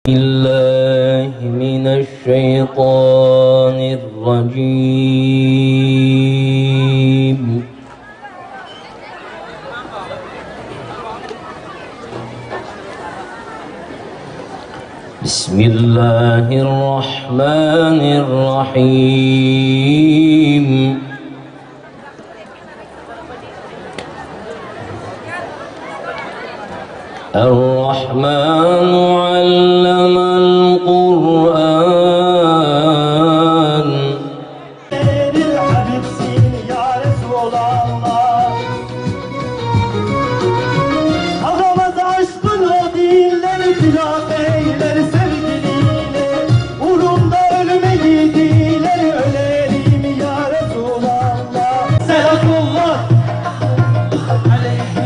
بالله من الشيطان الرجيم. بسم الله الرحمن الرحيم. الرحمن علم القرآن. Bir Habibsin ya Resulallah. Havamaz aşkın o dilleri filan eyler sevgiliyle. Uğrunda ölüme gidileri ölerim ya Resulallah. Selatullah aleyhe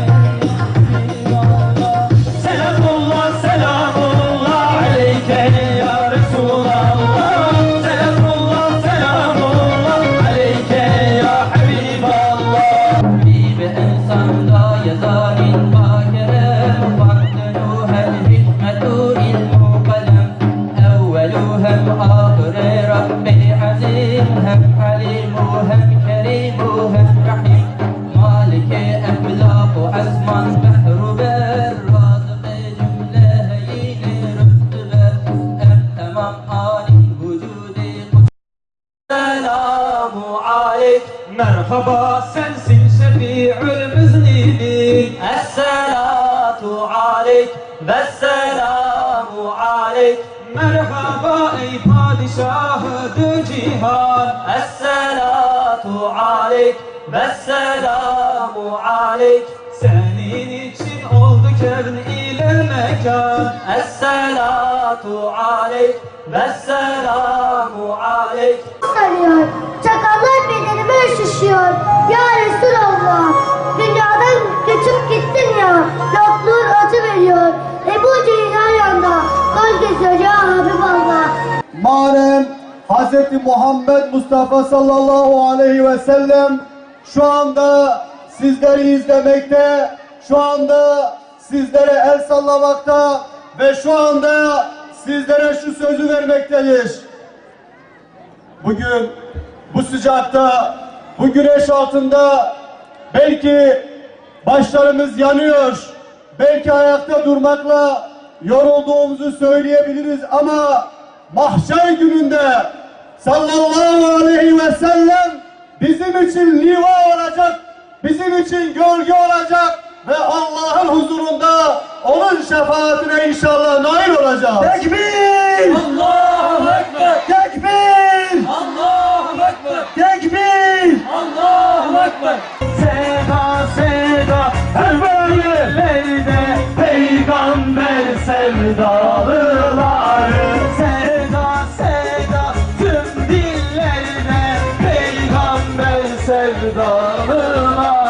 Selamullah, selamullah aleyke ya Resulallah. Selamullah, selamullah aleyke ya Habiballah. Habibi insanda yazarın bakerem, vaktinuhem hikmetu ilmu kalem. Evveluhem ahire Rabbi azim, hem alimu hem kerimu hem rahim. Maliki eflaku azman behru ber, razık-ı cümle heyni rühtü ber. En tamam alim vücudi Selamu aleyk, merhaba sensin şefi'ül müznibin. Esselatu aleyk, vesselamu aleyk. Merhaba ey padişah-ı cihan. Esselatu aleyk, vesselamu aleyk. Senin için oldu kevn ile mekan. Esselatu aleyk, vesselamu aleyk. Sarıyor, çakallar bedenime üşüşüyor. Ya Resulallah, dünyadan geçip gittin ya, yokluğun acı veriyor. Ebu Cehil her yanda, kol geziyor ya Habiballah. Madem Hz. Muhammed Mustafa sallallahu aleyhi ve sellem şu anda sizleri izlemekte, şu anda sizlere el sallamakta ve şu anda sizlere şu sözü vermektedir. Bugün bu sıcakta, bu güneş altında belki başlarımız yanıyor, belki ayakta durmakla yorulduğumuzu söyleyebiliriz ama mahşer gününde sallallahu aleyhi ve sellem bizim için liva olacak, bizim için gölge olacak ve Allah'ın huzurunda onun şefaatine inşallah nail olacağız. Tekbir! Allahu Ekber! Tekbir! Allahu Ekber! Tekbir! Allahu Ekber! Seda seda her bölgelerde peygamber sevdalıları. Seda seda tüm dillerde peygamber sevdalıları.